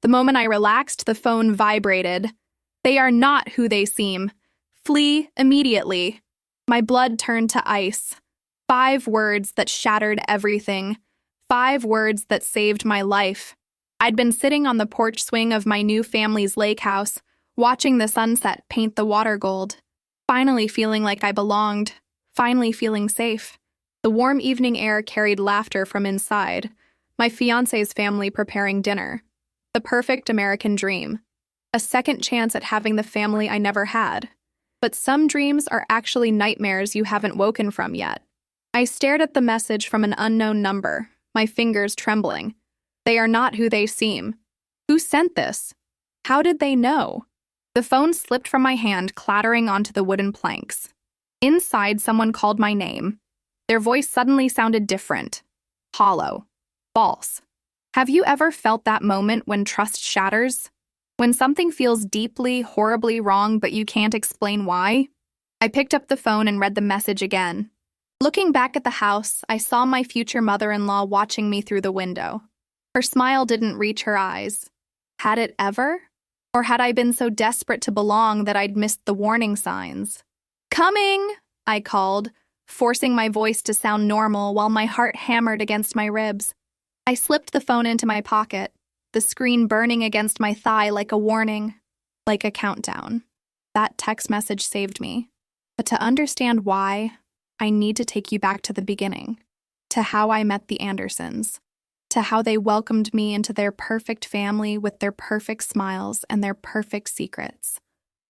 The moment I relaxed, the phone vibrated. They are not who they seem. Flee immediately. My blood turned to ice. 5 words that shattered everything. 5 words that saved my life. I'd been sitting on the porch swing of my new family's lake house, watching the sunset paint the water gold. Finally feeling like I belonged. Finally feeling safe. The warm evening air carried laughter from inside. My fiancé's family preparing dinner. The perfect American dream. A second chance at having the family I never had. But some dreams are actually nightmares you haven't woken from yet. I stared at the message from an unknown number, my fingers trembling. They are not who they seem. Who sent this? How did they know? The phone slipped from my hand, clattering onto the wooden planks. Inside, someone called my name. Their voice suddenly sounded different. Hollow. False. Have you ever felt that moment when trust shatters? When something feels deeply, horribly wrong, but you can't explain why? I picked up the phone and read the message again. Looking back at the house, I saw my future mother-in-law watching me through the window. Her smile didn't reach her eyes. Had it ever? Or had I been so desperate to belong that I'd missed the warning signs? "Coming!" I called, forcing my voice to sound normal while my heart hammered against my ribs. I slipped the phone into my pocket, the screen burning against my thigh like a warning, like a countdown. That text message saved me. But to understand why, I need to take you back to the beginning, to how I met the Andersons, to how they welcomed me into their perfect family with their perfect smiles and their perfect secrets.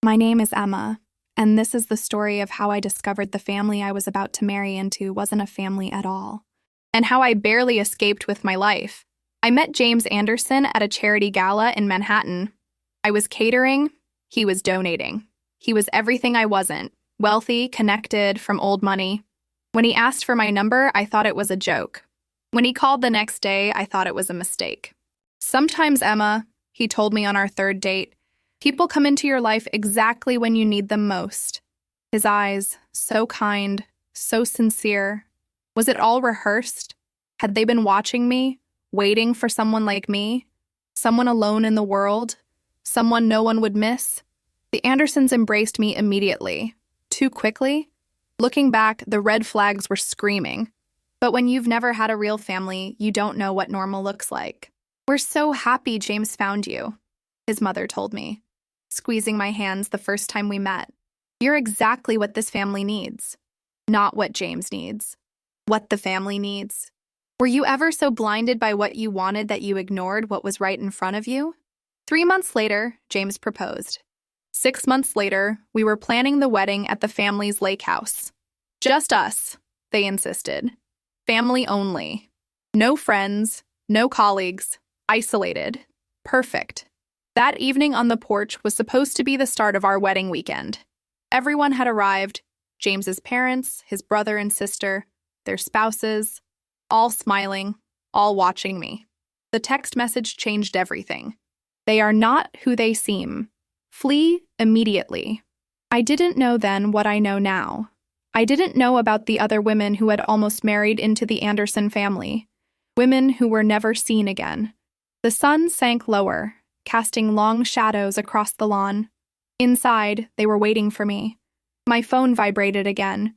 My name is Emma, and this is the story of how I discovered the family I was about to marry into wasn't a family at all, and how I barely escaped with my life. I met James Anderson at a charity gala in Manhattan. I was catering, he was donating. He was everything I wasn't, wealthy, connected, from old money. When he asked for my number, I thought it was a joke. When he called the next day, I thought it was a mistake. "Sometimes, Emma," he told me on our 3rd date, "people come into your life exactly when you need them most." His eyes, so kind, so sincere. Was it all rehearsed? Had they been watching me, waiting for someone like me? Someone alone in the world? Someone no one would miss? The Andersons embraced me immediately. Too quickly? Looking back, the red flags were screaming. But when you've never had a real family, you don't know what normal looks like. "We're so happy James found you," his mother told me, squeezing my hands the first time we met. "You're exactly what this family needs. Not what James needs. What the family needs." Were you ever so blinded by what you wanted that you ignored what was right in front of you? 3 months later, James proposed. 6 months later, we were planning the wedding at the family's lake house. Just us, they insisted. Family only. No friends, no colleagues, isolated. Perfect. That evening on the porch was supposed to be the start of our wedding weekend. Everyone had arrived, James's parents, his brother and sister, their spouses, all smiling, all watching me. The text message changed everything. "They are not who they seem. Flee immediately." I didn't know then what I know now. I didn't know about the other women who had almost married into the Anderson family, women who were never seen again. The sun sank lower, casting long shadows across the lawn. Inside, they were waiting for me. My phone vibrated again.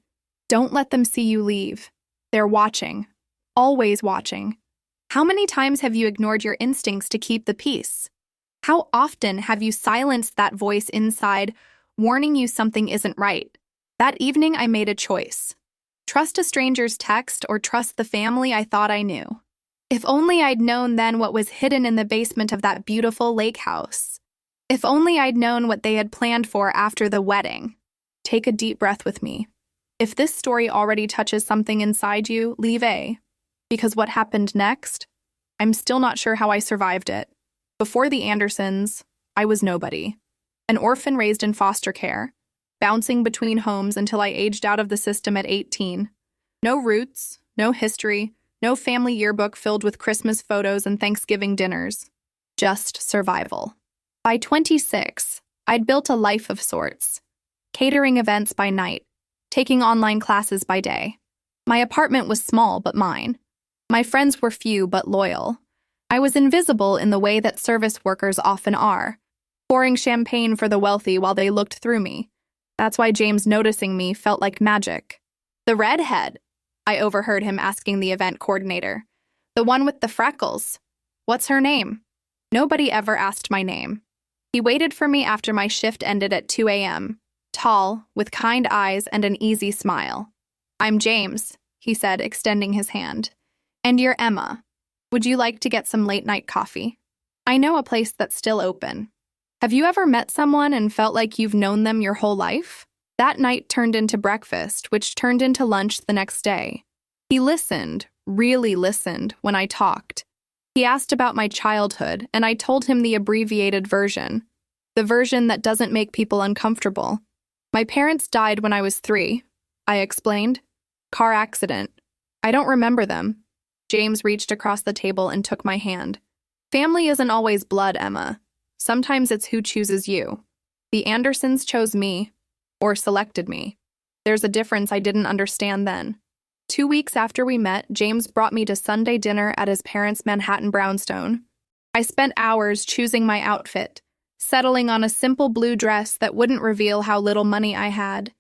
"Don't let them see you leave. They're watching. Always watching." How many times have you ignored your instincts to keep the peace? How often have you silenced that voice inside, warning you something isn't right? That evening, I made a choice. Trust a stranger's text or trust the family I thought I knew. If only I'd known then what was hidden in the basement of that beautiful lake house. If only I'd known what they had planned for after the wedding. Take a deep breath with me. If this story already touches something inside you, leave A. Because what happened next? I'm still not sure how I survived it. Before the Andersons, I was nobody. An orphan raised in foster care, bouncing between homes until I aged out of the system at 18. No roots, no history, no family yearbook filled with Christmas photos and Thanksgiving dinners. Just survival. By 26, I'd built a life of sorts. Catering events by night, taking online classes by day. My apartment was small but mine. My friends were few but loyal. I was invisible in the way that service workers often are, pouring champagne for the wealthy while they looked through me. That's why James noticing me felt like magic. "The redhead," I overheard him asking the event coordinator. "The one with the freckles. What's her name?" Nobody ever asked my name. He waited for me after my shift ended at 2 a.m., tall, with kind eyes and an easy smile. "I'm James," he said, extending his hand. "And you're Emma. Would you like to get some late-night coffee? I know a place that's still open." Have you ever met someone and felt like you've known them your whole life? That night turned into breakfast, which turned into lunch the next day. He listened, really listened, when I talked. He asked about my childhood, and I told him the abbreviated version, the version that doesn't make people uncomfortable. "My parents died when I was 3, I explained. "Car accident. I don't remember them." James reached across the table and took my hand. "Family isn't always blood, Emma. Sometimes it's who chooses you. The Andersons chose me, or selected me. There's a difference I didn't understand then." 2 weeks after we met, James brought me to Sunday dinner at his parents' Manhattan brownstone. I spent hours choosing my outfit, settling on a simple blue dress that wouldn't reveal how little money I had.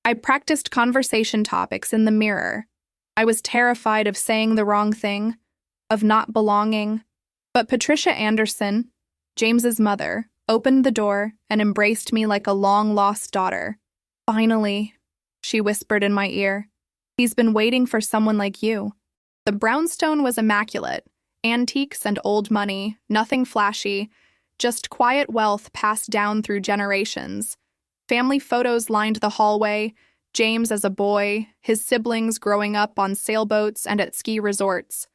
I practiced conversation topics in the mirror. I was terrified of saying the wrong thing, of not belonging. But Patricia Anderson, James's mother, opened the door and embraced me like a long-lost daughter. "Finally," she whispered in my ear. "He's been waiting for someone like you." The brownstone was immaculate. Antiques and old money, nothing flashy, just quiet wealth passed down through generations. Family photos lined the hallway, James as a boy, his siblings growing up on sailboats and at ski resorts.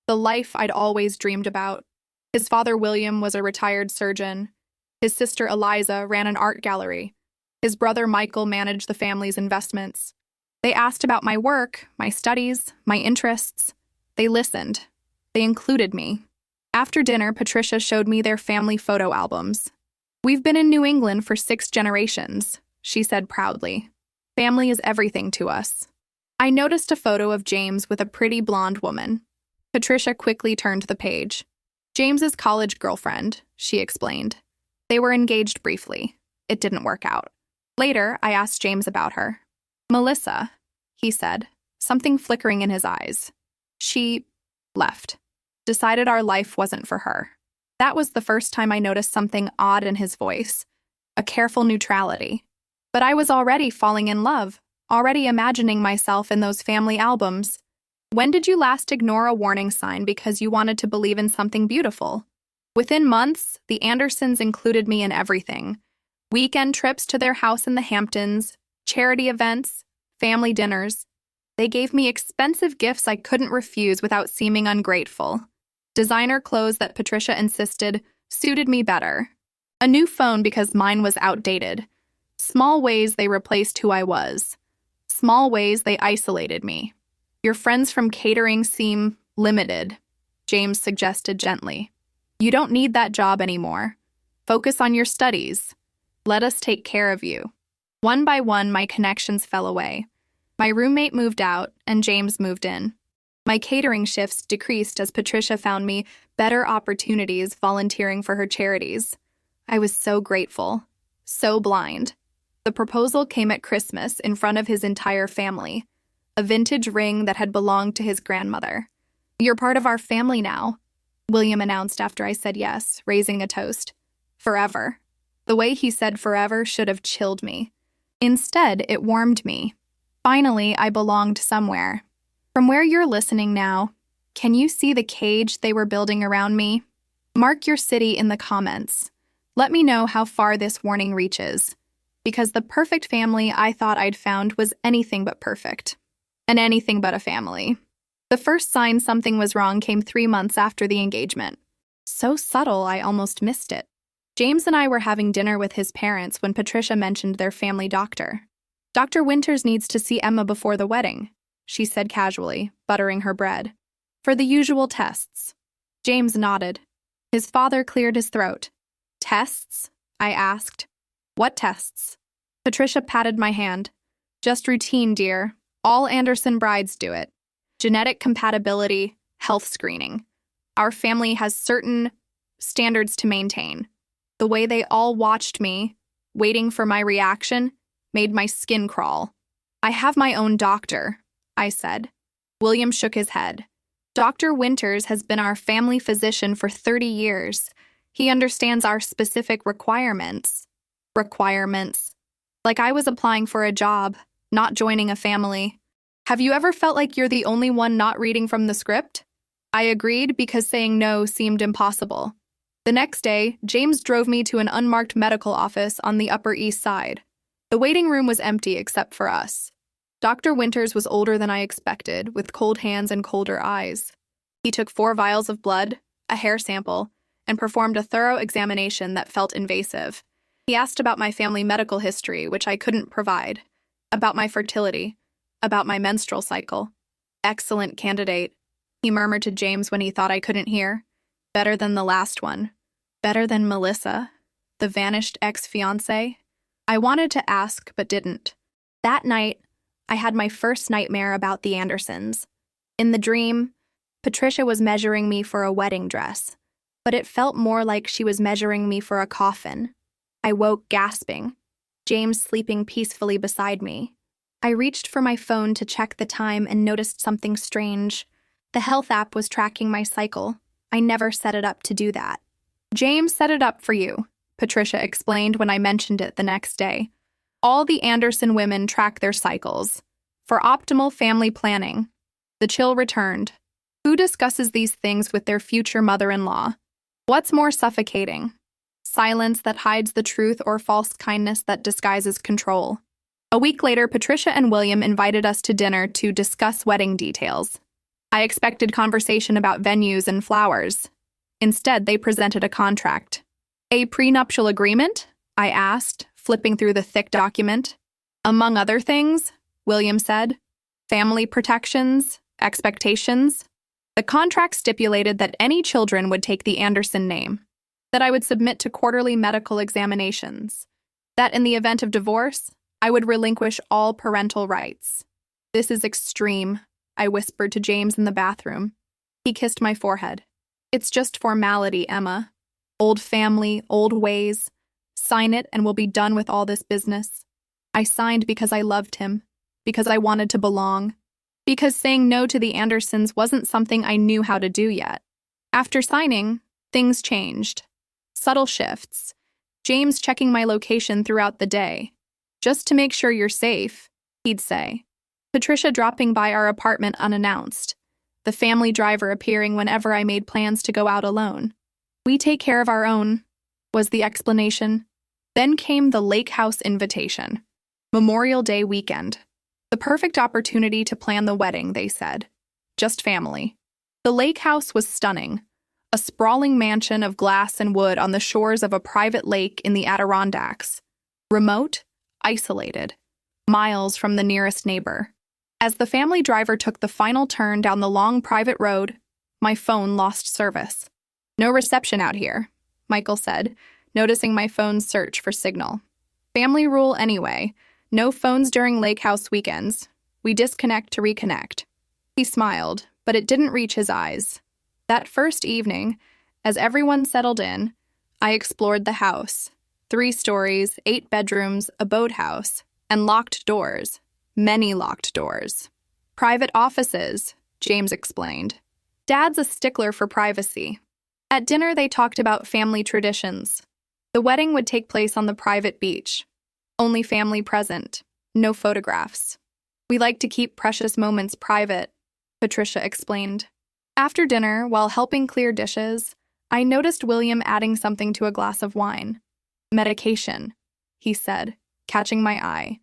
The life I'd always dreamed about. His father, William, was a retired surgeon. His sister, Eliza, ran an art gallery. His brother, Michael, managed the family's investments. They asked about my work, my studies, my interests. They listened. They included me. After dinner, Patricia showed me their family photo albums. "We've been in New England for 6 generations," she said proudly. "Family is everything to us." I noticed a photo of James with a pretty blonde woman. Patricia quickly turned the page. "James's college girlfriend," she explained. "They were engaged briefly. It didn't work out." Later, I asked James about her. "Melissa," he said, something flickering in his eyes. "She left. Decided our life wasn't for her." That was the first time I noticed something odd in his voice, a careful neutrality. But I was already falling in love, already imagining myself in those family albums. "When did you last ignore a warning sign because you wanted to believe in something beautiful?" Within months, the Andersons included me in everything. Weekend trips to their house in the Hamptons, charity events, family dinners. They gave me expensive gifts I couldn't refuse without seeming ungrateful. Designer clothes that Patricia insisted suited me better. A new phone because mine was outdated. Small ways they replaced who I was. Small ways they isolated me. "Your friends from catering seem limited," James suggested gently. "You don't need that job anymore. Focus on your studies. Let us take care of you." One by one, my connections fell away. My roommate moved out, and James moved in. My catering shifts decreased as Patricia found me better opportunities volunteering for her charities. I was so grateful, so blind. The proposal came at Christmas in front of his entire family, a vintage ring that had belonged to his grandmother. "You're part of our family now," William announced after I said yes, raising a toast. Forever. The way he said forever should have chilled me. Instead, it warmed me. Finally, I belonged somewhere. From where you're listening now, can you see the cage they were building around me? Mark your city in the comments. Let me know how far this warning reaches, because the perfect family I thought I'd found was anything but perfect, and anything but a family. The first sign something was wrong came 3 months after the engagement. So subtle, I almost missed it. James and I were having dinner with his parents when Patricia mentioned their family doctor. "Dr. Winters needs to see Emma before the wedding," she said casually, buttering her bread. "For the usual tests." James nodded. His father cleared his throat. "Tests?" I asked. "What tests?" Patricia patted my hand. "Just routine, dear. All Anderson brides do it. Genetic compatibility, health screening. Our family has certain standards to maintain. The way they all watched me, waiting for my reaction, made my skin crawl. I have my own doctor, I said. William shook his head. Dr. Winters has been our family physician for 30 years. He understands our specific requirements. Requirements. Like I was applying for a job, not joining a family. Have you ever felt like you're the only one not reading from the script? I agreed because saying no seemed impossible. The next day, James drove me to an unmarked medical office on the Upper East Side. The waiting room was empty except for us. Dr. Winters was older than I expected, with cold hands and colder eyes. He took 4 vials of blood, a hair sample, and performed a thorough examination that felt invasive. He asked about my family medical history, which I couldn't provide, about my fertility, about my menstrual cycle. Excellent candidate, he murmured to James when he thought I couldn't hear. Better than the last one. Better than Melissa, the vanished ex-fiancé. I wanted to ask, but didn't. That night, I had my first nightmare about the Andersons. In the dream, Patricia was measuring me for a wedding dress, but it felt more like she was measuring me for a coffin. I woke gasping, James sleeping peacefully beside me. I reached for my phone to check the time and noticed something strange. The health app was tracking my cycle. I never set it up to do that. James set it up for you, Patricia explained when I mentioned it the next day. All the Anderson women track their cycles for optimal family planning. The chill returned. Who discusses these things with their future mother-in-law? What's more suffocating? Silence that hides the truth or false kindness that disguises control? A week later, Patricia and William invited us to dinner to discuss wedding details. I expected conversation about venues and flowers. Instead, they presented a contract. A prenuptial agreement? I asked, flipping through the thick document. Among other things, William said. Family protections, expectations. The contract stipulated that any children would take the Anderson name, that I would submit to quarterly medical examinations, that in the event of divorce, I would relinquish all parental rights. This is extreme, I whispered to James in the bathroom. He kissed my forehead. It's just formality, Emma. Old family, old ways. Sign it and we'll be done with all this business. I signed because I loved him, because I wanted to belong, because saying no to the Andersons wasn't something I knew how to do yet. After signing, things changed. Subtle shifts. James checking my location throughout the day. Just to make sure you're safe, he'd say. Patricia dropping by our apartment unannounced. The family driver appearing whenever I made plans to go out alone. We take care of our own, was the explanation. Then came the lake house invitation. Memorial Day weekend. The perfect opportunity to plan the wedding, they said. Just family. The lake house was stunning. A sprawling mansion of glass and wood on the shores of a private lake in the Adirondacks. Remote, isolated, miles from the nearest neighbor. As the family driver took the final turn down the long private road, my phone lost service. No reception out here, Michael said, noticing my phone's search for signal. Family rule anyway. No phones during lake house weekends. We disconnect to reconnect. He smiled, but it didn't reach his eyes. That first evening, as everyone settled in, I explored the house. 3 stories, 8 bedrooms, a boathouse, and locked doors. Many locked doors. Private offices, James explained. Dad's a stickler for privacy. At dinner, they talked about family traditions. The wedding would take place on the private beach. Only family present. No photographs. We like to keep precious moments private, Patricia explained. After dinner, while helping clear dishes, I noticed William adding something to a glass of wine. Medication, he said, catching my eye.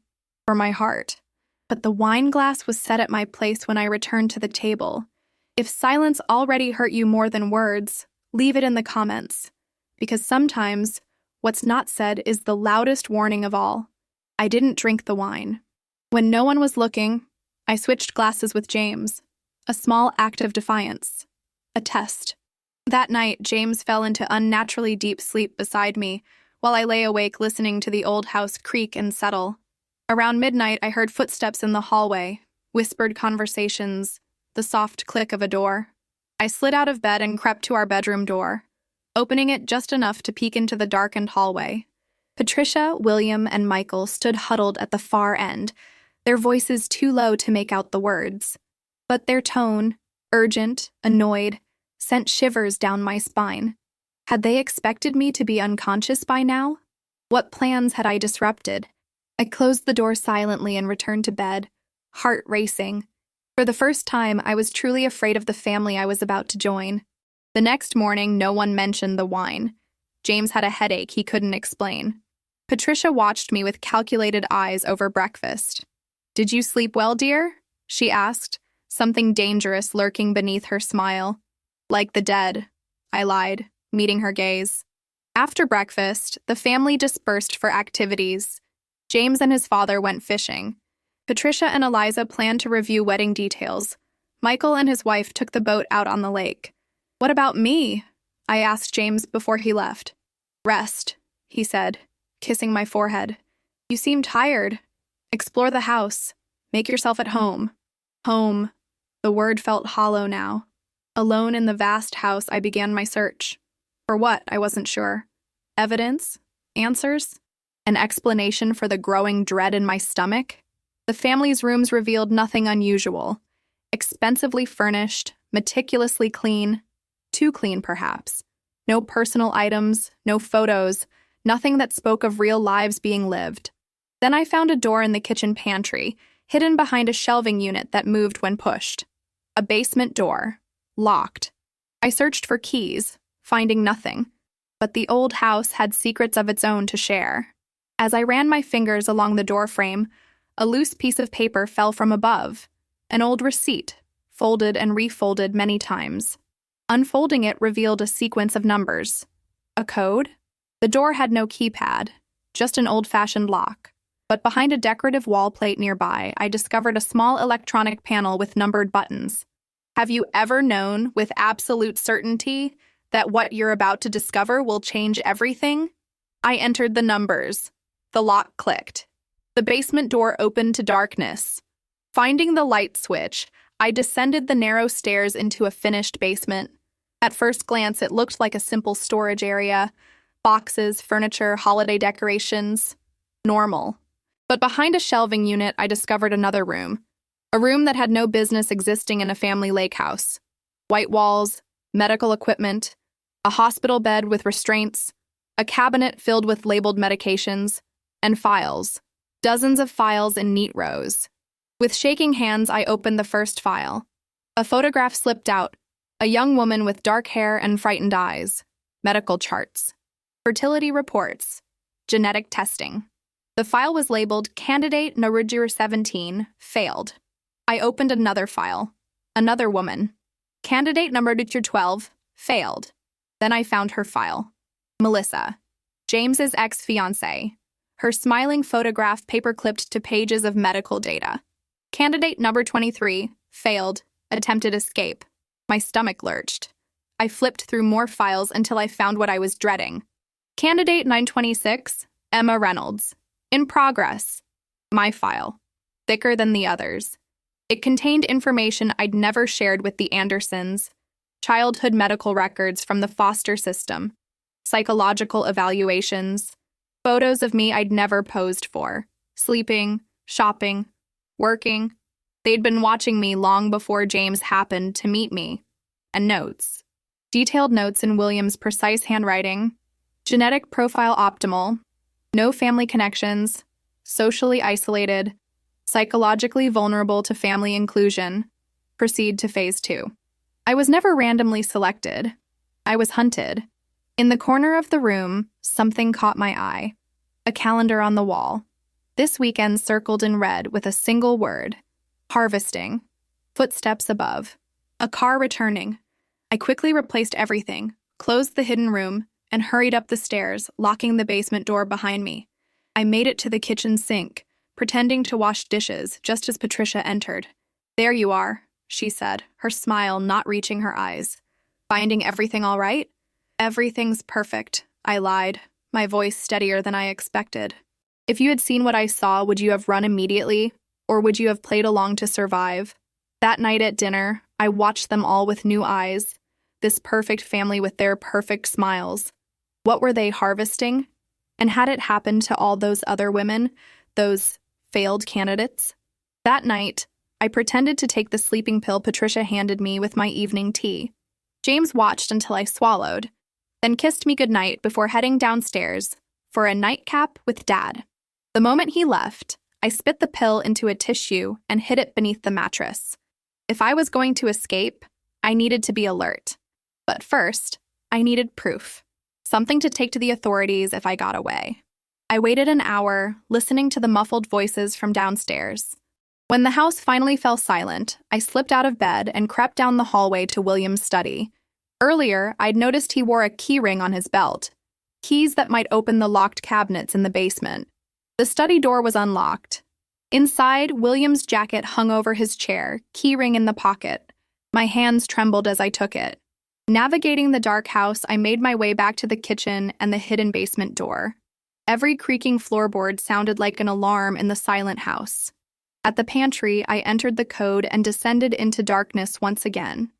For my heart. But the wine glass was set at my place when I returned to the table. If silence already hurt you more than words, leave it in the comments. Because sometimes, what's not said is the loudest warning of all. I didn't drink the wine. When no one was looking, I switched glasses with James. A small act of defiance. A test. That night, James fell into unnaturally deep sleep beside me, while I lay awake listening to the old house creak and settle. Around midnight, I heard footsteps in the hallway, whispered conversations, the soft click of a door. I slid out of bed and crept to our bedroom door, opening it just enough to peek into the darkened hallway. Patricia, William, and Michael stood huddled at the far end, their voices too low to make out the words. But their tone, urgent, annoyed, sent shivers down my spine. Had they expected me to be unconscious by now? What plans had I disrupted? I closed the door silently and returned to bed, heart racing. For the first time, I was truly afraid of the family I was about to join. The next morning, no one mentioned the wine. James had a headache he couldn't explain. Patricia watched me with calculated eyes over breakfast. "Did you sleep well, dear?" she asked, something dangerous lurking beneath her smile. "Like the dead," I lied, meeting her gaze. After breakfast, the family dispersed for activities. James and his father went fishing. Patricia and Eliza planned to review wedding details. Michael and his wife took the boat out on the lake. "What about me?" I asked James before he left. "Rest," he said, kissing my forehead. "You seem tired. Explore the house. Make yourself at home." Home. The word felt hollow now. Alone in the vast house, I began my search. For what, I wasn't sure. Evidence? Answers? An explanation for the growing dread in my stomach? The family's rooms revealed nothing unusual. Expensively furnished, meticulously clean. Too clean, perhaps. No personal items, no photos, nothing that spoke of real lives being lived. Then I found a door in the kitchen pantry, hidden behind a shelving unit that moved when pushed. A basement door. Locked. I searched for keys, finding nothing. But the old house had secrets of its own to share. As I ran my fingers along the doorframe, a loose piece of paper fell from above. An old receipt, folded and refolded many times. Unfolding it revealed a sequence of numbers. A code? The door had no keypad, just an old-fashioned lock. But behind a decorative wall plate nearby, I discovered a small electronic panel with numbered buttons. Have you ever known with absolute certainty that what you're about to discover will change everything? I entered the numbers. The lock clicked. The basement door opened to darkness. Finding the light switch, I descended the narrow stairs into a finished basement. At first glance, it looked like a simple storage area. Boxes, furniture, holiday decorations. Normal. But behind a shelving unit, I discovered another room. A room that had no business existing in a family lake house. White walls, medical equipment, a hospital bed with restraints, a cabinet filled with labeled medications, and files. Dozens of files in neat rows. With shaking hands, I opened the first file. A photograph slipped out. A young woman with dark hair and frightened eyes. Medical charts. Fertility reports. Genetic testing. The file was labeled Candidate Narudjir 17, failed. I opened another file. Another woman. Candidate Narudjir 12, failed. Then I found her file. Melissa. James's ex-fiancée. Her smiling photograph paper-clipped to pages of medical data. Candidate number 23, failed, attempted escape. My stomach lurched. I flipped through more files until I found what I was dreading. Candidate 926, Emma Reynolds. In progress. My file. Thicker than the others. It contained information I'd never shared with the Andersons. Childhood medical records from the foster system. Psychological evaluations. Photos of me I'd never posed for. Sleeping, shopping, working. They'd been watching me long before James happened to meet me. And notes. Detailed notes in William's precise handwriting. Genetic profile optimal. No family connections. Socially isolated. Psychologically vulnerable to family inclusion. Proceed to phase 2. I was never randomly selected. I was hunted. In the corner of the room, something caught my eye. A calendar on the wall. This weekend circled in red with a single word. Harvesting. Footsteps above. A car returning. I quickly replaced everything, closed the hidden room, and hurried up the stairs, locking the basement door behind me. I made it to the kitchen sink, pretending to wash dishes just as Patricia entered. "There you are," she said, her smile not reaching her eyes. "Finding everything all right?" "Everything's perfect," I lied, my voice steadier than I expected. "If you had seen what I saw, would you have run immediately, or would you have played along to survive?" That night at dinner, I watched them all with new eyes, this perfect family with their perfect smiles. What were they harvesting? And had it happened to all those other women, those failed candidates? That night, I pretended to take the sleeping pill Patricia handed me with my evening tea. James watched until I swallowed, then kissed me goodnight before heading downstairs for a nightcap with Dad. The moment he left, I spit the pill into a tissue and hid it beneath the mattress. If I was going to escape, I needed to be alert. But first, I needed proof. Something to take to the authorities if I got away. I waited an hour, listening to the muffled voices from downstairs. When the house finally fell silent, I slipped out of bed and crept down the hallway to William's study. Earlier, I'd noticed he wore a key ring on his belt, keys that might open the locked cabinets in the basement. The study door was unlocked. Inside, William's jacket hung over his chair, key ring in the pocket. My hands trembled as I took it. Navigating the dark house, I made my way back to the kitchen and the hidden basement door. Every creaking floorboard sounded like an alarm in the silent house. At the pantry, I entered the code and descended into darkness once again.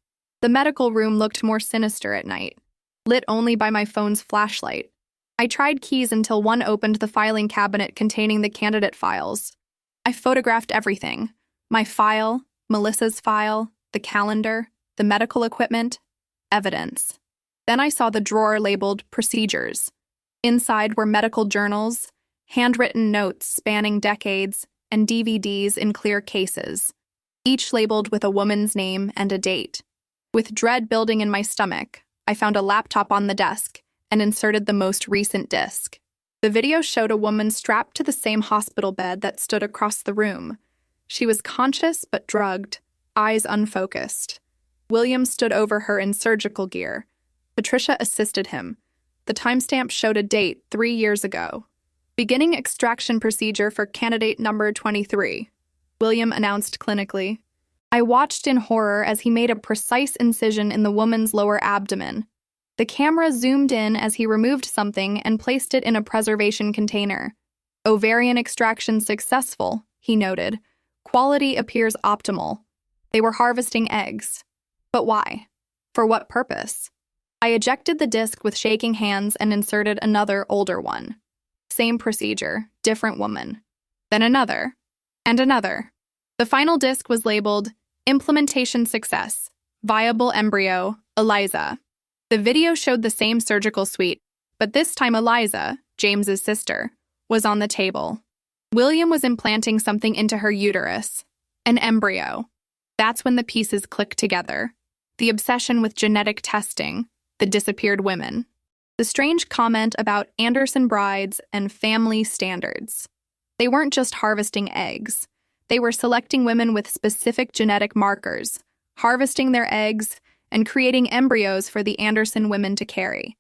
The medical room looked more sinister at night, lit only by my phone's flashlight. I tried keys until one opened the filing cabinet containing the candidate files. I photographed everything: my file, Melissa's file, the calendar, the medical equipment, evidence. Then I saw the drawer labeled Procedures. Inside were medical journals, handwritten notes spanning decades, and DVDs in clear cases, each labeled with a woman's name and a date. With dread building in my stomach, I found a laptop on the desk and inserted the most recent disc. The video showed a woman strapped to the same hospital bed that stood across the room. She was conscious but drugged, eyes unfocused. William stood over her in surgical gear. Patricia assisted him. The timestamp showed a date 3 years ago. Beginning extraction procedure for candidate number 23, William announced clinically. I watched in horror as he made a precise incision in the woman's lower abdomen. The camera zoomed in as he removed something and placed it in a preservation container. Ovarian extraction successful, he noted. Quality appears optimal. They were harvesting eggs. But why? For what purpose? I ejected the disc with shaking hands and inserted another, older one. Same procedure, different woman. Then another, and another. The final disc was labeled Implementation Success, Viable Embryo, Eliza. The video showed the same surgical suite, but this time Eliza, James's sister, was on the table. William was implanting something into her uterus, an embryo. That's when the pieces clicked together. The obsession with genetic testing, the disappeared women. The strange comment about Anderson brides and family standards. They weren't just harvesting eggs. They were selecting women with specific genetic markers, harvesting their eggs, and creating embryos for the Anderson women to carry.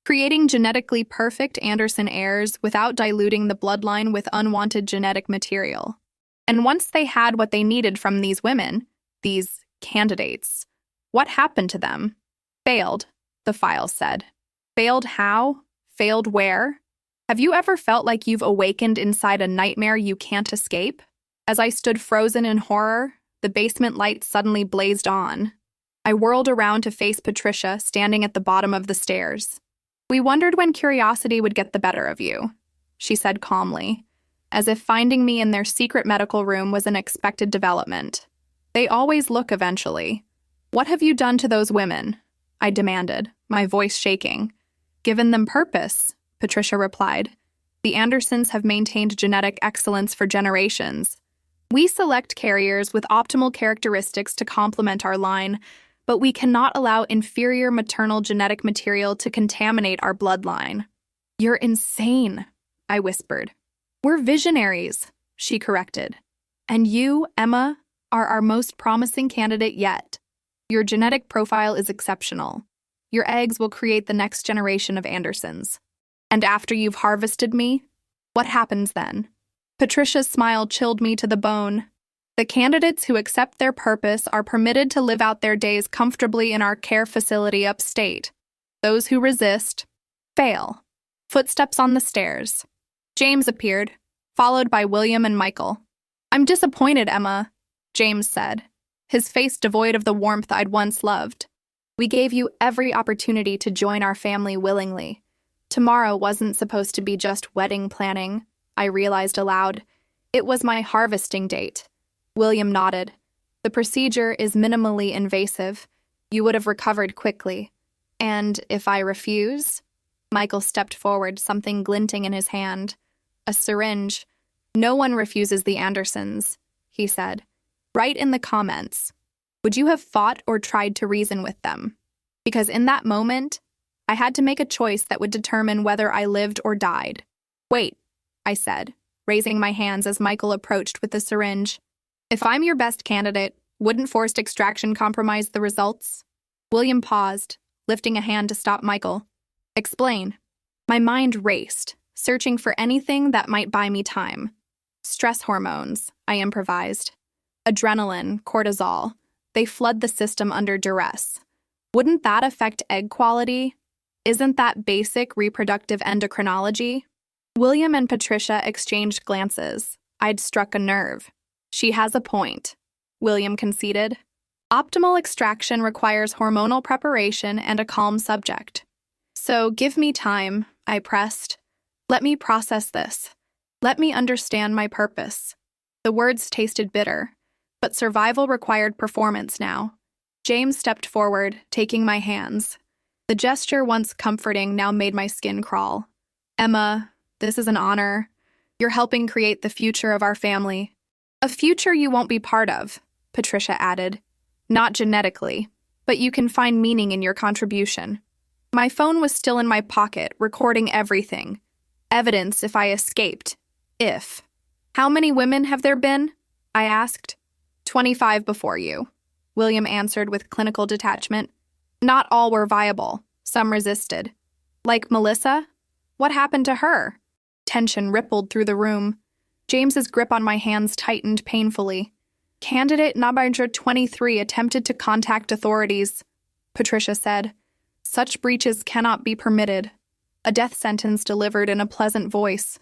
Creating genetically perfect Anderson heirs without diluting the bloodline with unwanted genetic material. And once they had what they needed from these women, these candidates, what happened to them? Failed, the file said. Failed how? Failed where? Have you ever felt like you've awakened inside a nightmare you can't escape? As I stood frozen in horror, the basement light suddenly blazed on. I whirled around to face Patricia standing at the bottom of the stairs. We wondered when curiosity would get the better of you, she said calmly, as if finding me in their secret medical room was an expected development. They always look eventually. What have you done to those women? I demanded, my voice shaking. Given them purpose, Patricia replied. The Andersons have maintained genetic excellence for generations. We select carriers with optimal characteristics to complement our line, but we cannot allow inferior maternal genetic material to contaminate our bloodline. You're insane, I whispered. We're visionaries, she corrected. And you, Emma, are our most promising candidate yet. Your genetic profile is exceptional. Your eggs will create the next generation of Andersons. And after you've harvested me, what happens then? Patricia's smile chilled me to the bone. The candidates who accept their purpose are permitted to live out their days comfortably in our care facility upstate. Those who resist, fail. Footsteps on the stairs. James appeared, followed by William and Michael. I'm disappointed, Emma, James said, his face devoid of the warmth I'd once loved. "We gave you every opportunity to join our family willingly. Tomorrow wasn't supposed to be just wedding planning," I realized aloud. "It was my harvesting date." William nodded. "The procedure is minimally invasive. You would have recovered quickly. And if I refuse?" Michael stepped forward, something glinting in his hand. "A syringe. No one refuses the Andersons," he said. "Write in the comments. Would you have fought or tried to reason with them?" Because in that moment, I had to make a choice that would determine whether I lived or died. "Wait," I said, raising my hands as Michael approached with the syringe. "If I'm your best candidate, wouldn't forced extraction compromise the results?" William paused, lifting a hand to stop Michael. "Explain." My mind raced, searching for anything that might buy me time. "Stress hormones," I improvised. "Adrenaline, cortisol. They flood the system under duress. Wouldn't that affect egg quality? Isn't that basic reproductive endocrinology?" William and Patricia exchanged glances. I'd struck a nerve. "She has a point," William conceded. "Optimal extraction requires hormonal preparation and a calm subject. So give me time," I pressed. "Let me process this. Let me understand my purpose." The words tasted bitter, but survival required performance now. James stepped forward, taking my hands. The gesture, once comforting, now made my skin crawl. "Emma, this is an honor. You're helping create the future of our family." "A future you won't be part of," Patricia added. "Not genetically, but you can find meaning in your contribution." My phone was still in my pocket, recording everything. Evidence if I escaped. If. "How many women have there been?" I asked. 25 before you," William answered with clinical detachment. "Not all were viable. Some resisted." "Like Melissa? What happened to her?" Tension rippled through the room. James's grip on my hands tightened painfully. "Candidate number 23 attempted to contact authorities," Patricia said. "Such breaches cannot be permitted." A death sentence delivered in a pleasant voice.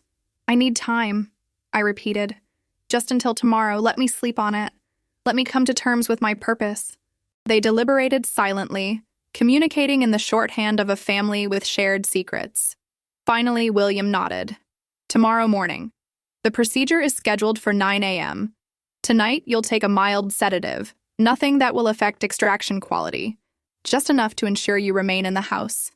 "I need time," I repeated. "Just until tomorrow, let me sleep on it. Let me come to terms with my purpose." They deliberated silently, communicating in the shorthand of a family with shared secrets. Finally, William nodded. "Tomorrow morning. The procedure is scheduled for 9 a.m. Tonight, you'll take a mild sedative, nothing that will affect extraction quality, just enough to ensure you remain in the house.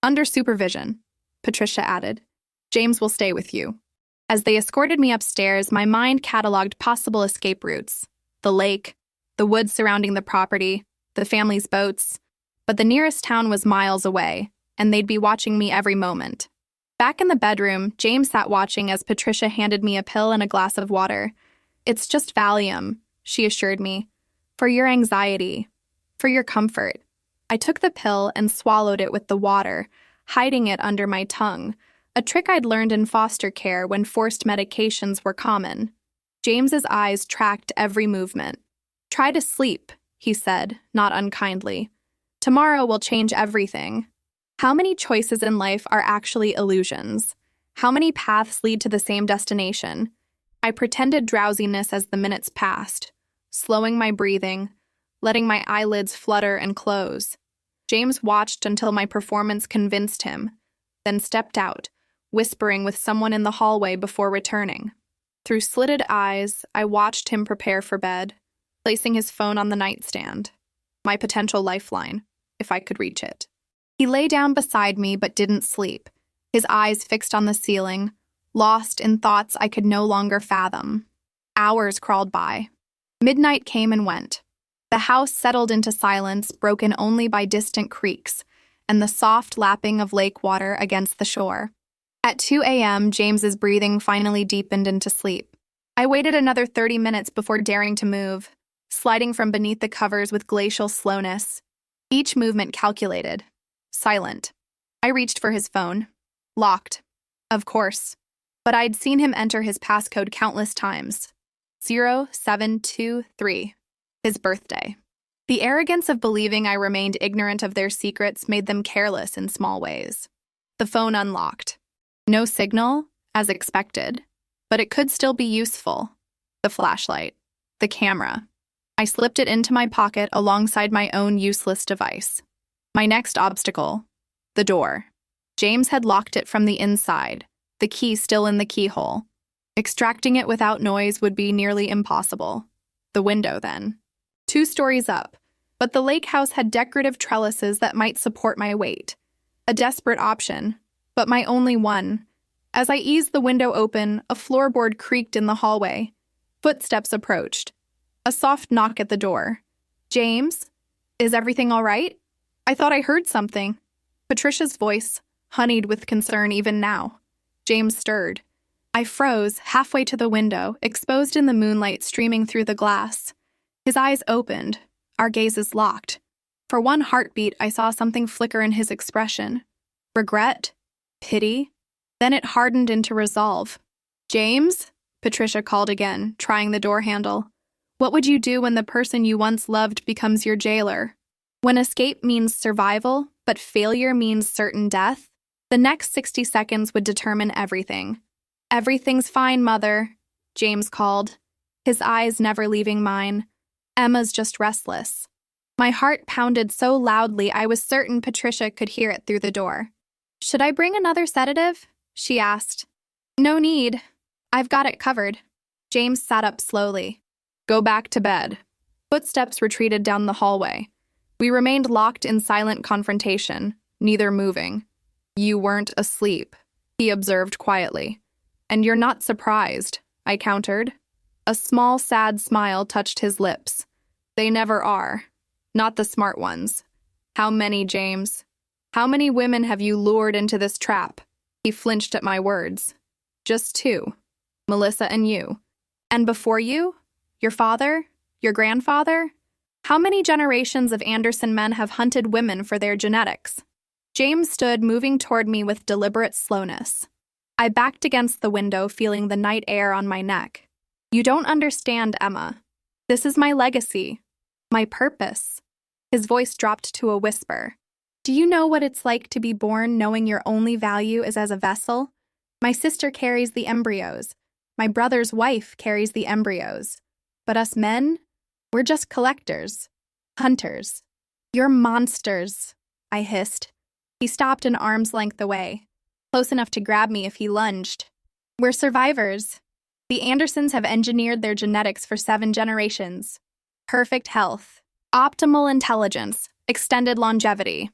Under supervision," Patricia added. "James will stay with you." As they escorted me upstairs, my mind cataloged possible escape routes. The lake, the woods surrounding the property, the family's boats. But the nearest town was miles away, and they'd be watching me every moment. Back in the bedroom, James sat watching as Patricia handed me a pill and a glass of water. "It's just Valium," she assured me. "For your anxiety. For your comfort." I took the pill and swallowed it with the water, hiding it under my tongue, a trick I'd learned in foster care when forced medications were common. James's eyes tracked every movement. "Try to sleep," he said, not unkindly. "Tomorrow will change everything." How many choices in life are actually illusions? How many paths lead to the same destination? I pretended drowsiness as the minutes passed, slowing my breathing, letting my eyelids flutter and close. James watched until my performance convinced him, then stepped out, whispering with someone in the hallway before returning. Through slitted eyes, I watched him prepare for bed, placing his phone on the nightstand, my potential lifeline, if I could reach it. He lay down beside me but didn't sleep, his eyes fixed on the ceiling, lost in thoughts I could no longer fathom. Hours crawled by. Midnight came and went. The house settled into silence, broken only by distant creaks and the soft lapping of lake water against the shore. At 2 a.m., James's breathing finally deepened into sleep. I waited another 30 minutes before daring to move, sliding from beneath the covers with glacial slowness. Each movement calculated. Silent. I reached for his phone. Locked. Of course. But I'd seen him enter his passcode countless times. 0723. His birthday. The arrogance of believing I remained ignorant of their secrets made them careless in small ways. The phone unlocked. No signal, as expected, but it could still be useful. The flashlight. The camera. I slipped it into my pocket alongside my own useless device. My next obstacle, the door. James had locked it from the inside, the key still in the keyhole. Extracting it without noise would be nearly impossible. The window, then. 2 stories up, but the lake house had decorative trellises that might support my weight. A desperate option, but my only one. As I eased the window open, a floorboard creaked in the hallway. Footsteps approached. A soft knock at the door. "James? Is everything all right? I thought I heard something." Patricia's voice, honeyed with concern even now. James stirred. I froze, halfway to the window, exposed in the moonlight streaming through the glass. His eyes opened, our gazes locked. For one heartbeat, I saw something flicker in his expression. Regret? Pity? Then it hardened into resolve. "James?" Patricia called again, trying the door handle. "What would you do when the person you once loved becomes your jailer? When escape means survival, but failure means certain death? The next 60 seconds would determine everything." "Everything's fine, Mother," James called, his eyes never leaving mine. "Emma's just restless." My heart pounded so loudly I was certain Patricia could hear it through the door. "Should I bring another sedative?" she asked. "No need. I've got it covered." James sat up slowly. "Go back to bed." Footsteps retreated down the hallway. We remained locked in silent confrontation, neither moving. "You weren't asleep," he observed quietly. "And you're not surprised," I countered. A small, sad smile touched his lips. "They never are. Not the smart ones. How many, James? How many women have you lured into this trap?" He flinched at my words. "Just 2. Melissa and you. And before you? Your father? Your grandfather? How many generations of Anderson men have hunted women for their genetics?" James stood, moving toward me with deliberate slowness. I backed against the window, feeling the night air on my neck. "You don't understand, Emma. This is my legacy. My purpose." His voice dropped to a whisper. "Do you know what it's like to be born knowing your only value is as a vessel? My sister carries the embryos. My brother's wife carries the embryos. But us men, we're just collectors, hunters." "You're monsters," I hissed. He stopped an arm's length away, close enough to grab me if he lunged. "We're survivors. The Andersons have engineered their genetics for 7 generations. Perfect health, optimal intelligence, extended longevity.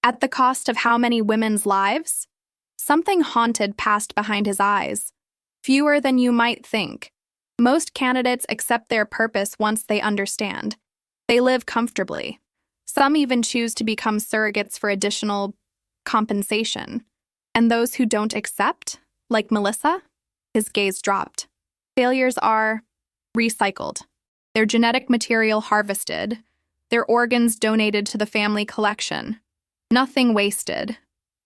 At the cost of how many women's lives?" Something haunted passed behind his eyes. "Fewer than you might think. Most candidates accept their purpose once they understand. They live comfortably. Some even choose to become surrogates for additional compensation. And those who don't accept, like Melissa?" His gaze dropped. "Failures are recycled. Their genetic material harvested. Their organs donated to the family collection. Nothing wasted."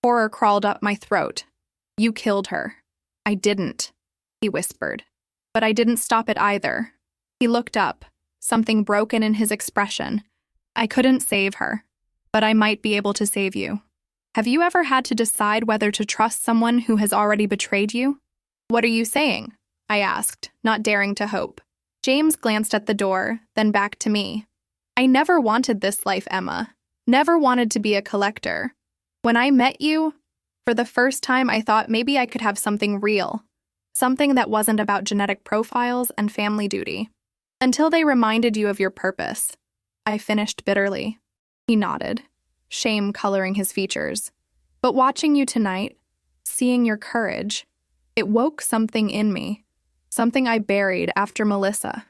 Horror crawled up my throat. "You killed her." "I didn't," he whispered. "But I didn't stop it either." He looked up, something broken in his expression. "I couldn't save her, but I might be able to save you. Have you ever had to decide whether to trust someone who has already betrayed you?" "What are you saying?" I asked, not daring to hope. James glanced at the door, then back to me. "I never wanted this life, Emma. Never wanted to be a collector. When I met you, for the first time I thought maybe I could have something real. Something that wasn't about genetic profiles and family duty. Until they reminded you of your purpose." I finished bitterly. He nodded, shame coloring his features. "But watching you tonight, seeing your courage, it woke something in me. Something I buried after Melissa."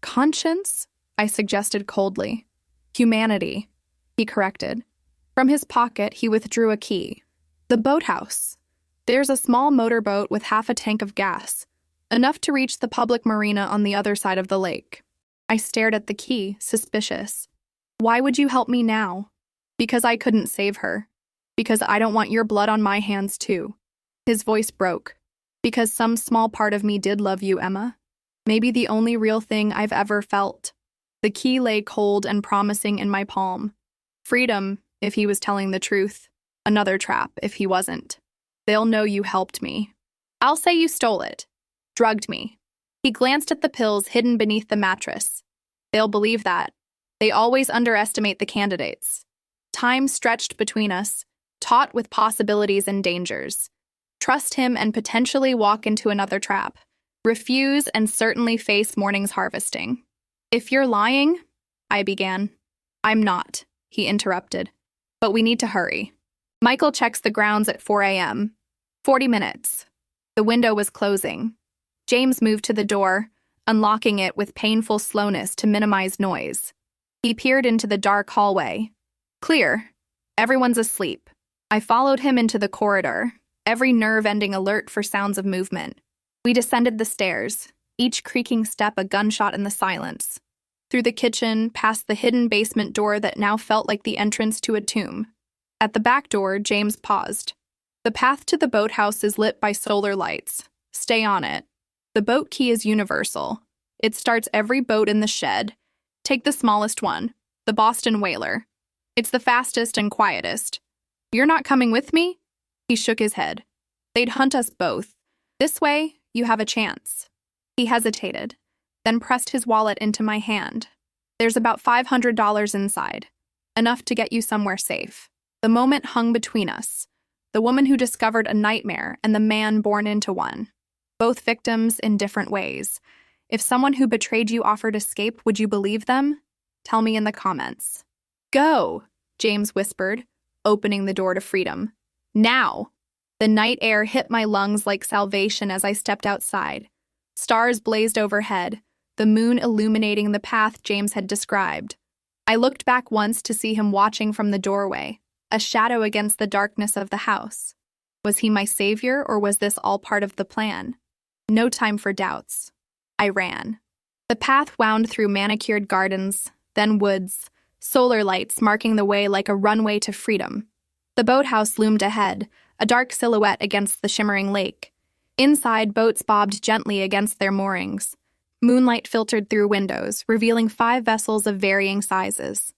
"Conscience?" I suggested coldly. "Humanity," he corrected. From his pocket, he withdrew a key. "The boathouse. There's a small motorboat with half a tank of gas, enough to reach the public marina on the other side of the lake." I stared at the key, suspicious. "Why would you help me now?" "Because I couldn't save her. Because I don't want your blood on my hands, too." His voice broke. "Because some small part of me did love you, Emma. Maybe the only real thing I've ever felt." The key lay cold and promising in my palm. Freedom, if he was telling the truth. Another trap, if he wasn't. "They'll know you helped me. I'll say you stole it. Drugged me." He glanced at the pills hidden beneath the mattress. They'll believe that. They always underestimate the candidates. Time stretched between us, taut with possibilities and dangers. Trust him and potentially walk into another trap. Refuse and certainly face morning's harvesting. If you're lying, I began. I'm not, he interrupted. But we need to hurry. Michael checks the grounds at 4 a.m. 40 minutes. The window was closing. James moved to the door, unlocking it with painful slowness to minimize noise. He peered into the dark hallway. Clear. Everyone's asleep. I followed him into the corridor, every nerve ending alert for sounds of movement. We descended the stairs, each creaking step a gunshot in the silence. Through the kitchen, past the hidden basement door that now felt like the entrance to a tomb. At the back door, James paused. The path to the boathouse is lit by solar lights. Stay on it. The boat key is universal. It starts every boat in the shed. Take the smallest one, the Boston whaler. It's the fastest and quietest. You're not coming with me? He shook his head. They'd hunt us both. This way, you have a chance. He hesitated, then pressed his wallet into my hand. There's about $500 inside, enough to get you somewhere safe. The moment hung between us, the woman who discovered a nightmare and the man born into one. Both victims in different ways. If someone who betrayed you offered escape, would you believe them? Tell me in the comments. Go, James whispered, opening the door to freedom. Now! The night air hit my lungs like salvation as I stepped outside. Stars blazed overhead, the moon illuminating the path James had described. I looked back once to see him watching from the doorway, a shadow against the darkness of the house. Was he my savior, or was this all part of the plan? No time for doubts. I ran. The path wound through manicured gardens, then woods, solar lights marking the way like a runway to freedom. The boathouse loomed ahead, a dark silhouette against the shimmering lake. Inside, boats bobbed gently against their moorings. Moonlight filtered through windows, revealing 5 vessels of varying sizes.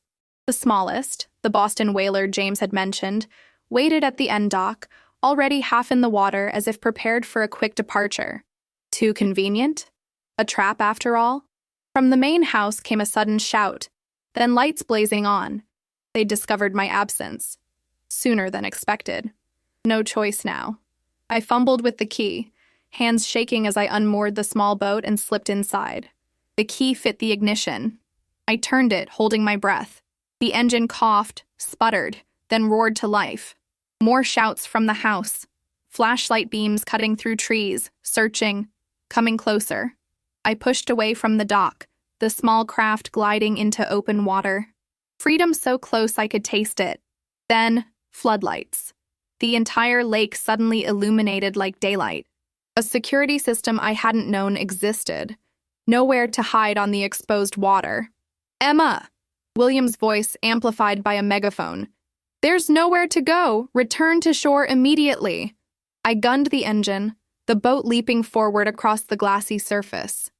The smallest, the Boston whaler James had mentioned, waited at the end dock, already half in the water as if prepared for a quick departure. Too convenient? A trap after all? From the main house came a sudden shout, then lights blazing on. They'd discovered my absence. Sooner than expected. No choice now. I fumbled with the key, hands shaking as I unmoored the small boat and slipped inside. The key fit the ignition. I turned it, holding my breath. The engine coughed, sputtered, then roared to life. More shouts from the house. Flashlight beams cutting through trees, searching, coming closer. I pushed away from the dock, the small craft gliding into open water. Freedom so close I could taste it. Then, floodlights. The entire lake suddenly illuminated like daylight. A security system I hadn't known existed. Nowhere to hide on the exposed water. Emma! William's voice amplified by a megaphone. There's nowhere to go. Return to shore immediately. I gunned the engine, the boat leaping forward across the glassy surface.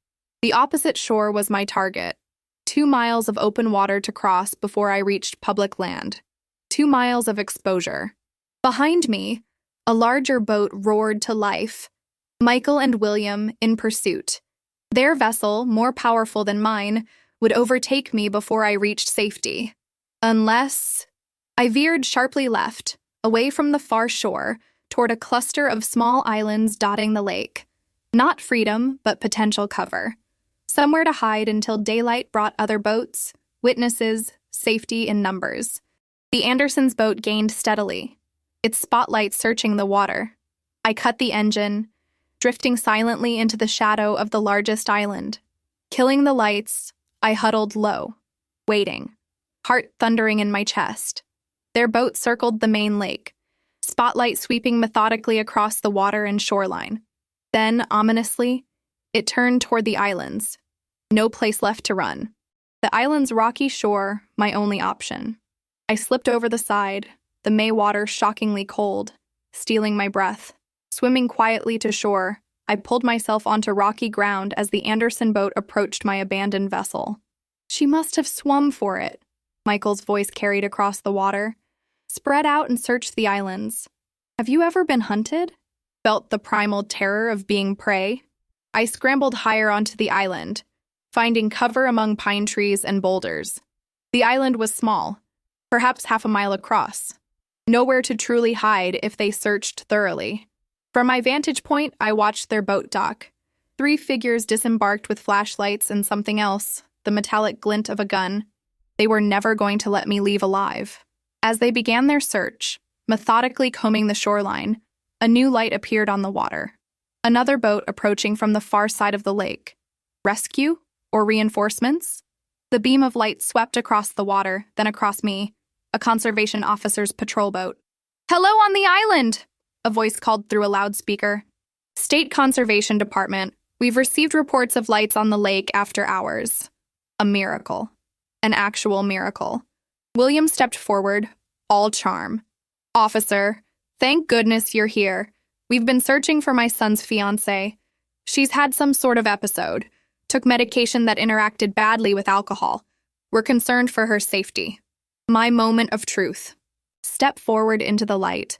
The opposite shore was my target. 2 miles of open water to cross before I reached public land. 2 miles of exposure. Behind me, a larger boat roared to life. Michael and William in pursuit. Their vessel, more powerful than mine, would overtake me before I reached safety. Unless... I veered sharply left, away from the far shore, toward a cluster of small islands dotting the lake. Not freedom, but potential cover. Somewhere to hide until daylight brought other boats, witnesses, safety in numbers. The Andersons' boat gained steadily, its spotlight searching the water. I cut the engine, drifting silently into the shadow of the largest island. Killing the lights, I huddled low, waiting, heart thundering in my chest. Their boat circled the main lake, spotlight sweeping methodically across the water and shoreline. Then, ominously, it turned toward the islands. No place left to run. The island's rocky shore, my only option. I slipped over the side, the May water shockingly cold, stealing my breath. Swimming quietly to shore, I pulled myself onto rocky ground as the Anderson boat approached my abandoned vessel. She must have swum for it, Michael's voice carried across the water. Spread out and searched the islands. Have you ever been hunted? Felt the primal terror of being prey? I scrambled higher onto the island, finding cover among pine trees and boulders. The island was small, perhaps half a mile across. Nowhere to truly hide if they searched thoroughly. From my vantage point, I watched their boat dock. 3 figures disembarked with flashlights and something else, the metallic glint of a gun. They were never going to let me leave alive. As they began their search, methodically combing the shoreline, a new light appeared on the water. Another boat approaching from the far side of the lake. Rescue? Or reinforcements? The beam of light swept across the water, then across me, a conservation officer's patrol boat. "Hello on the island!" a voice called through a loudspeaker. "State Conservation Department, we've received reports of lights on the lake after hours." A miracle. An actual miracle. William stepped forward, all charm. "Officer, thank goodness you're here. We've been searching for my son's fiancée. She's had some sort of episode. Took medication that interacted badly with alcohol. We're concerned for her safety." My moment of truth. Step forward into the light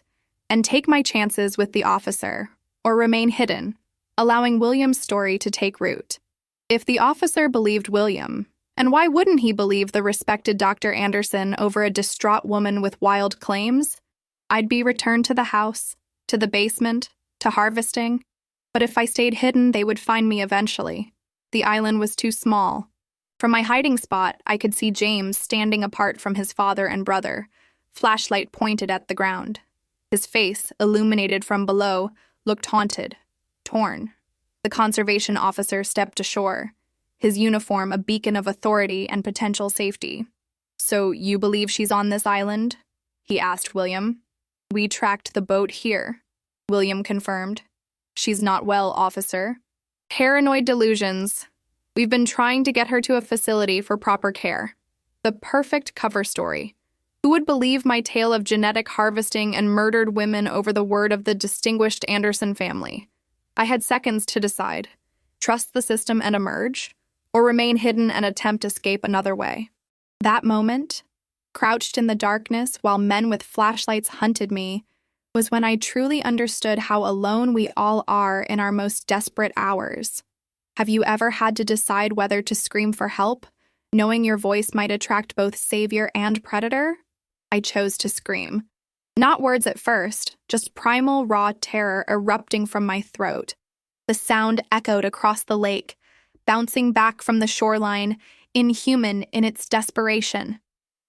and take my chances with the officer, or remain hidden, allowing William's story to take root. If the officer believed William, and why wouldn't he believe the respected Dr. Anderson over a distraught woman with wild claims? I'd be returned to the house, to the basement, to harvesting. But if I stayed hidden, they would find me eventually. The island was too small. From my hiding spot, I could see James standing apart from his father and brother, flashlight pointed at the ground. His face, illuminated from below, looked haunted, torn. The conservation officer stepped ashore, his uniform a beacon of authority and potential safety. "So you believe she's on this island?" he asked William. "We tracked the boat here," William confirmed. "She's not well, officer. Paranoid delusions. We've been trying to get her to a facility for proper care." The perfect cover story. Who would believe my tale of genetic harvesting and murdered women over the word of the distinguished Anderson family? I had seconds to decide. Trust the system and emerge, or remain hidden and attempt escape another way. That moment, crouched in the darkness while men with flashlights hunted me, was when I truly understood how alone we all are in our most desperate hours. Have you ever had to decide whether to scream for help, knowing your voice might attract both savior and predator? I chose to scream. Not words at first, just primal raw terror erupting from my throat. The sound echoed across the lake, bouncing back from the shoreline, inhuman in its desperation.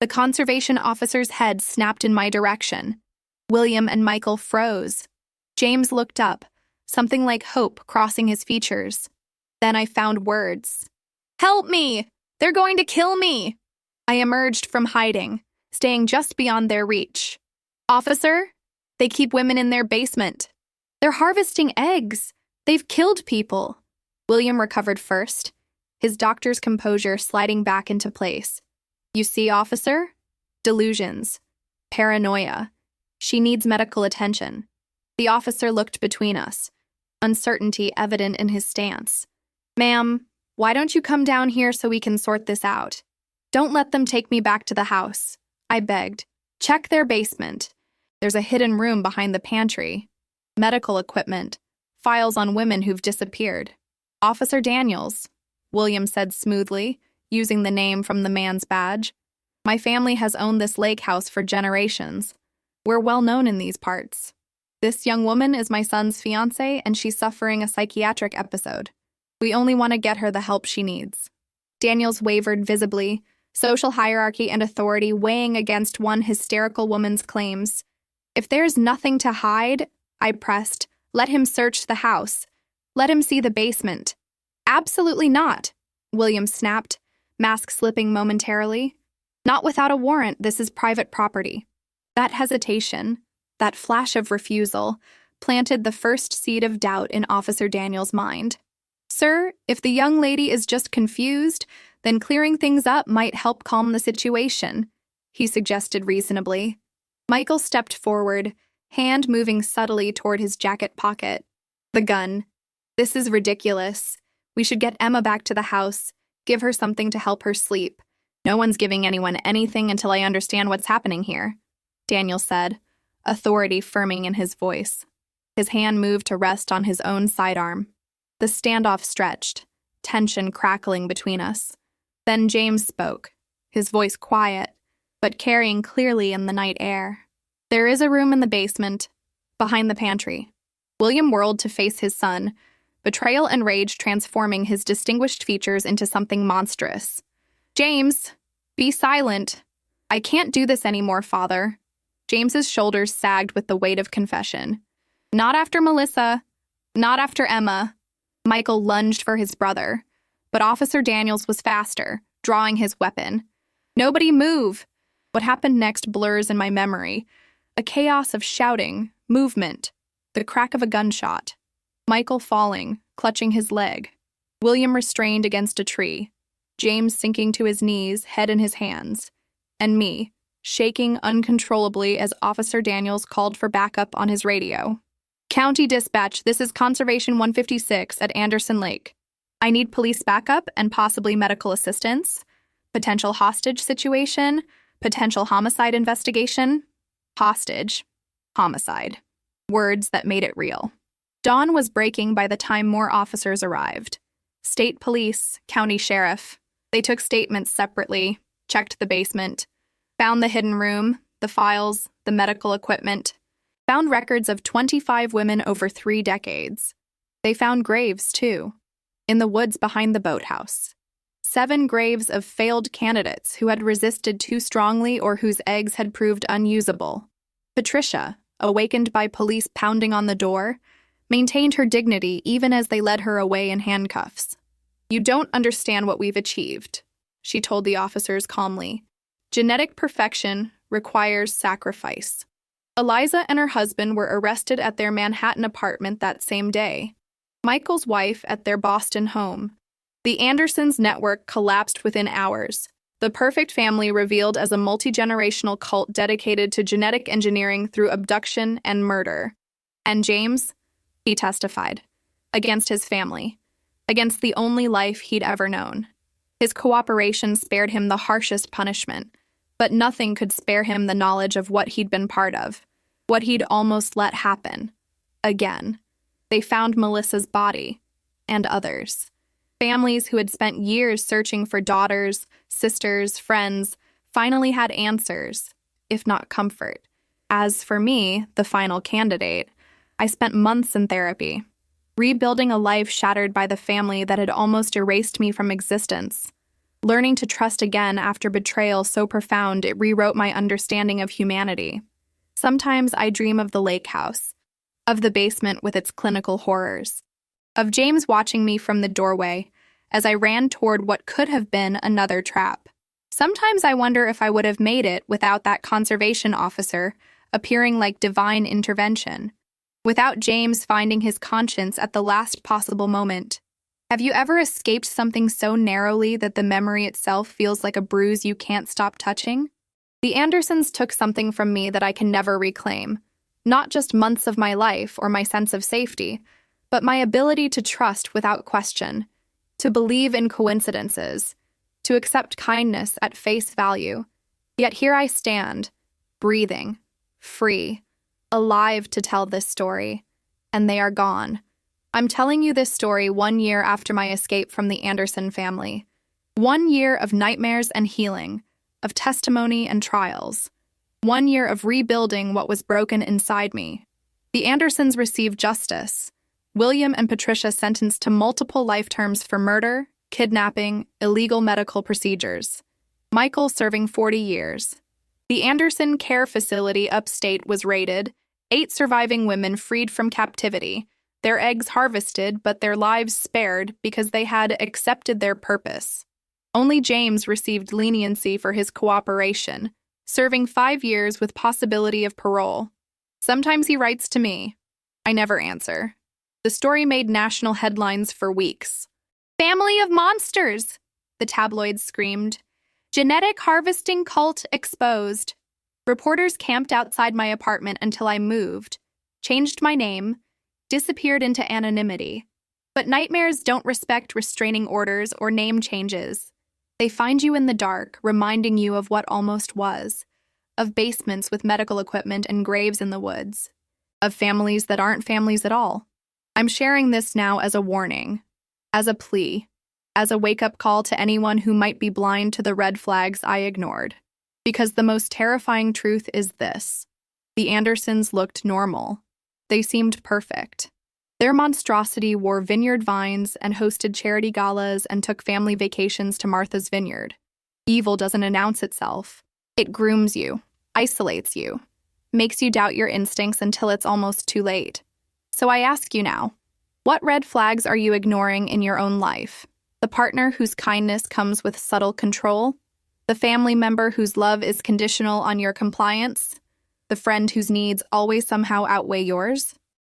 The conservation officer's head snapped in my direction. William and Michael froze. James looked up, something like hope crossing his features. Then I found words. "Help me! They're going to kill me!" I emerged from hiding, staying just beyond their reach. "Officer, they keep women in their basement. They're harvesting eggs. They've killed people." William recovered first, his doctor's composure sliding back into place. "You see, officer? Delusions. Paranoia. She needs medical attention." The officer looked between us, uncertainty evident in his stance. "Ma'am, why don't you come down here so we can sort this out? Don't let them take me back to the house," I begged. "Check their basement. There's a hidden room behind the pantry. Medical equipment. Files on women who've disappeared." "Officer Daniels," William said smoothly, using the name from the man's badge. "My family has owned this lake house for generations. We're well known in these parts. This young woman is my son's fiancée, and she's suffering a psychiatric episode. We only want to get her the help she needs." Daniels wavered visibly, social hierarchy and authority weighing against one hysterical woman's claims. "If there's nothing to hide," I pressed, "let him search the house. Let him see the basement." "Absolutely not," William snapped, mask slipping momentarily. "Not without a warrant. This is private property." That hesitation, that flash of refusal, planted the first seed of doubt in Officer Daniels' mind. "Sir, if the young lady is just confused, then clearing things up might help calm the situation," he suggested reasonably. Michael stepped forward, hand moving subtly toward his jacket pocket. "The gun. This is ridiculous. We should get Emma back to the house, give her something to help her sleep. No one's giving anyone anything until I understand what's happening here," Daniel said, authority firming in his voice. His hand moved to rest on his own sidearm. The standoff stretched, tension crackling between us. Then James spoke, his voice quiet, but carrying clearly in the night air. "There is a room in the basement, behind the pantry." William whirled to face his son, betrayal and rage transforming his distinguished features into something monstrous. "James, be silent. I can't do this anymore, Father." James's shoulders sagged with the weight of confession. "Not after Melissa. Not after Emma." Michael lunged for his brother, but Officer Daniels was faster, drawing his weapon. "Nobody move!" What happened next blurs in my memory. A chaos of shouting, movement, the crack of a gunshot. Michael falling, clutching his leg. William restrained against a tree. James sinking to his knees, head in his hands. And me, shaking uncontrollably as Officer Daniels called for backup on his radio. "County Dispatch, this is Conservation 156 at Anderson Lake. I need police backup and possibly medical assistance. Potential hostage situation. Potential homicide investigation." Hostage. Homicide. Words that made it real. Dawn was breaking by the time more officers arrived. State police, county sheriff. They took statements separately, checked the basement, found the hidden room, the files, the medical equipment, found records of 25 women over 3 decades. They found graves, too, in the woods behind the boathouse. 7 graves of failed candidates who had resisted too strongly or whose eggs had proved unusable. Patricia, awakened by police pounding on the door, maintained her dignity even as they led her away in handcuffs. "You don't understand what we've achieved," she told the officers calmly. "Genetic perfection requires sacrifice." Eliza and her husband were arrested at their Manhattan apartment that same day. Michael's wife at their Boston home. The Andersons' network collapsed within hours. The perfect family revealed as a multi-generational cult dedicated to genetic engineering through abduction and murder. And James? He testified. Against his family. Against the only life he'd ever known. His cooperation spared him the harshest punishment, but nothing could spare him the knowledge of what he'd been part of, what he'd almost let happen. Again. They found Melissa's body, and others. Families who had spent years searching for daughters, sisters, friends, finally had answers, if not comfort. As for me, the final candidate, I spent months in therapy, rebuilding a life shattered by the family that had almost erased me from existence. Learning to trust again after betrayal so profound it rewrote my understanding of humanity. Sometimes I dream of the lake house, of the basement with its clinical horrors, of James watching me from the doorway as I ran toward what could have been another trap. Sometimes I wonder if I would have made it without that conservation officer appearing like divine intervention, without James finding his conscience at the last possible moment. Have you ever escaped something so narrowly that the memory itself feels like a bruise you can't stop touching? The Andersons took something from me that I can never reclaim. Not just months of my life or my sense of safety, but my ability to trust without question, to believe in coincidences, to accept kindness at face value. Yet here I stand, breathing, free, alive to tell this story, and they are gone. I'm telling you this story 1 year after my escape from the Anderson family. 1 year of nightmares and healing, of testimony and trials. 1 year of rebuilding what was broken inside me. The Andersons received justice. William and Patricia sentenced to multiple life terms for murder, kidnapping, illegal medical procedures. Michael serving 40 years. The Anderson Care Facility upstate was raided, 8 surviving women freed from captivity, their eggs harvested but their lives spared because they had accepted their purpose. Only James received leniency for his cooperation, serving 5 years with possibility of parole. Sometimes he writes to me. I never answer. The story made national headlines for weeks. "Family of monsters!" the tabloids screamed. "Genetic harvesting cult exposed." Reporters camped outside my apartment until I moved, changed my name, disappeared into anonymity. But nightmares don't respect restraining orders or name changes. They find you in the dark, reminding you of what almost was, of basements with medical equipment and graves in the woods, of families that aren't families at all. I'm sharing this now as a warning, as a plea. as a wake-up call to anyone who might be blind to the red flags I ignored. Because the most terrifying truth is this: the Andersons looked normal. They seemed perfect. Their monstrosity wore vineyard vines and hosted charity galas and took family vacations to Martha's Vineyard. Evil doesn't announce itself. It grooms you, isolates you, makes you doubt your instincts until it's almost too late. So I ask you now, what red flags are you ignoring in your own life? The partner whose kindness comes with subtle control? The family member whose love is conditional on your compliance? The friend whose needs always somehow outweigh yours?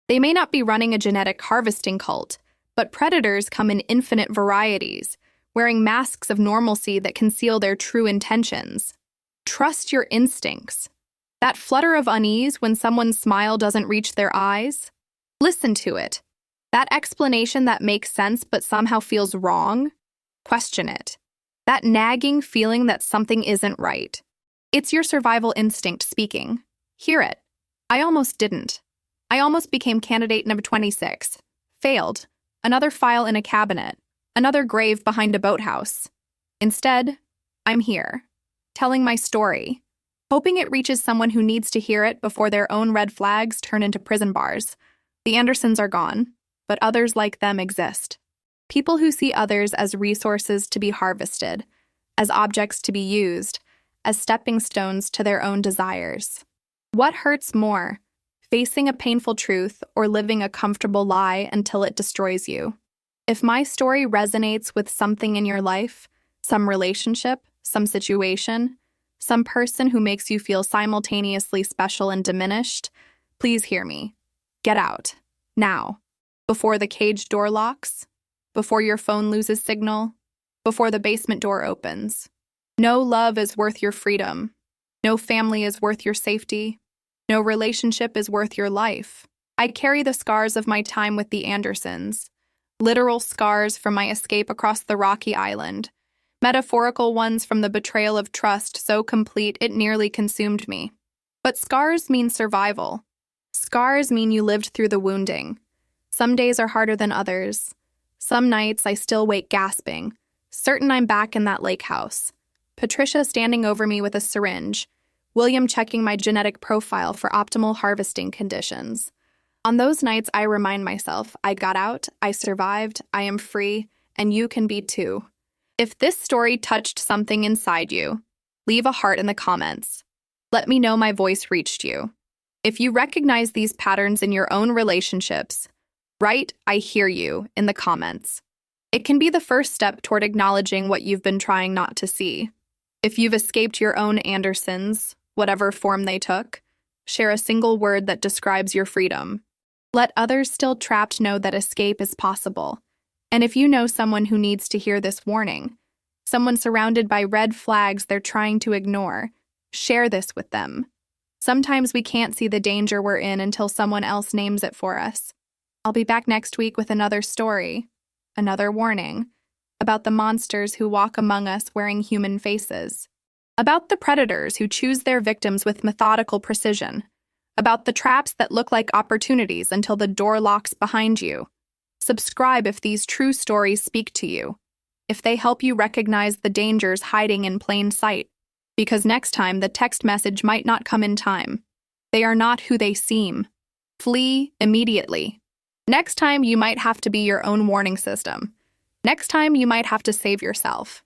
They may not be running a genetic harvesting cult, but predators come in infinite varieties, wearing masks of normalcy that conceal their true intentions. Trust your instincts. That flutter of unease when someone's smile doesn't reach their eyes? Listen to it. That explanation that makes sense but somehow feels wrong? Question it. That nagging feeling that something isn't right. It's your survival instinct speaking. Hear it. I almost didn't. I almost became candidate number 26. Failed. Another file in a cabinet. Another grave behind a boathouse. Instead, I'm here, telling my story, hoping it reaches someone who needs to hear it before their own red flags turn into prison bars. The Andersons are gone, but others like them exist. People who see others as resources to be harvested, as objects to be used, as stepping stones to their own desires. What hurts more, facing a painful truth or living a comfortable lie until it destroys you? If my story resonates with something in your life, some relationship, some situation, some person who makes you feel simultaneously special and diminished, please hear me. Get out. Now. Before the cage door locks. Before your phone loses signal. Before the basement door opens. No love is worth your freedom. No family is worth your safety. No relationship is worth your life. I carry the scars of my time with the Andersons. Literal scars from my escape across the rocky island. Metaphorical ones from the betrayal of trust so complete it nearly consumed me. But scars mean survival. Scars mean you lived through the wounding. Some days are harder than others. Some nights I still wake gasping, certain I'm back in that lake house. Patricia standing over me with a syringe. William checking my genetic profile for optimal harvesting conditions. On those nights, I remind myself, I got out, I survived, I am free, and you can be too. If this story touched something inside you, leave a heart in the comments. Let me know my voice reached you. If you recognize these patterns in your own relationships, write "I hear you" in the comments. It can be the first step toward acknowledging what you've been trying not to see. If you've escaped your own Andersons, whatever form they took, share a single word that describes your freedom. Let others still trapped know that escape is possible. And if you know someone who needs to hear this warning, someone surrounded by red flags they're trying to ignore, share this with them. Sometimes we can't see the danger we're in until someone else names it for us. I'll be back next week with another story, another warning, about the monsters who walk among us wearing human faces, about the predators who choose their victims with methodical precision, about the traps that look like opportunities until the door locks behind you. Subscribe if these true stories speak to you, if they help you recognize the dangers hiding in plain sight, because next time the text message might not come in time. They are not who they seem. Flee immediately. Next time you might have to be your own warning system. Next time you might have to save yourself.